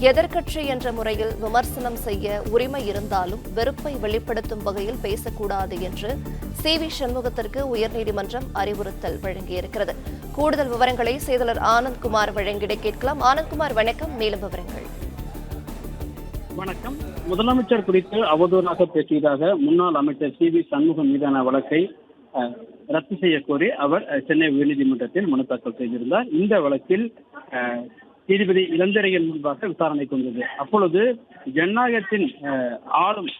எதிர்க்கட்சி என்ற முறையில் விமர்சனம் செய்ய உரிமை இருந்தாலும் வெறுப்பை வெளிப்படுத்தும் வகையில் பேசக்கூடாது என்று சி.வி. சண்முகத்திற்கு உயர்நீதிமன்றம் அறிவுறுத்தல் வழங்கியிருக்கிறது. கூடுதல் விவரங்களை செய்தியாளர் ஆனந்த்குமார் வழங்கிட கேட்கலாம். ஆனந்த்குமார், வணக்கம். மேலும் விவரங்கள். வணக்கம். முதலமைச்சர் குறித்து அவதூறாக பேசியதாக முன்னாள் அமைச்சர் சி.வி. சண்முகம் மீதான வழக்கை ரத்து செய்ய கோரி அவர் சென்னை உயர்நீதிமன்றத்தில் மனு தாக்கல் செய்திருந்தார். இந்த வழக்கில் நீதிபதி இளந்திரையன் முன்பாக விசாரணைக்கு வந்தது. அப்பொழுது ஜனநாயகத்தின் ஆளும்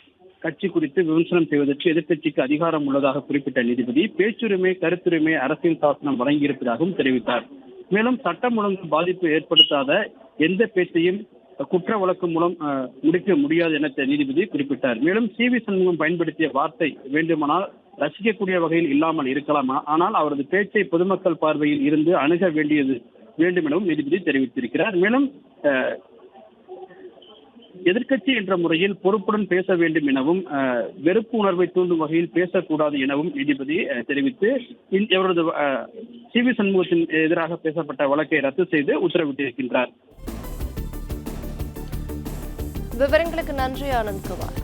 கட்சி குறித்து விமர்சனம் செய்வதற்கு எதிர்க்கட்சிக்கு அதிகாரம் உள்ளதாக குறிப்பிட்ட நீதிபதி பேச்சுரிமை, கருத்துரிமை அரசியல் சாசனம் வழங்கியிருப்பதாகவும் தெரிவித்தார். மேலும் சட்டம் ஒழுங்கு பாதிப்பு ஏற்படுத்தாத எந்த பேச்சையும் குற்ற வழக்கு மூலம் முடிக்க முடியாது என நீதிபதி குறிப்பிட்டார். மேலும் சி.வி. சண்முகம் பயன்படுத்திய வார்த்தை வேண்டுமானால் ரசிக்கக்கூடிய வகையில் இல்லாமல் இருக்கலாம், ஆனால் அவரது பேச்சை பொதுமக்கள் பார்வையில் இருந்து அணுக வேண்டும் எனவும் நீதிபதி தெரிவித்திருக்கிறார். மேலும் எதிர்க்கட்சி என்ற முறையில் பொறுப்புடன் பேச வேண்டும் எனவும் வெறுப்பு உணர்வை தூண்டும் வகையில் பேசக்கூடாது எனவும் நீதிபதி தெரிவித்து இவரது சி.வி. சண்முகத்தின் எதிராக பேசப்பட்ட வழக்கை ரத்து செய்து உத்தரவிட்டிருக்கின்றார். விவரங்களுக்கு நன்றி ஆனந்த்குமார்.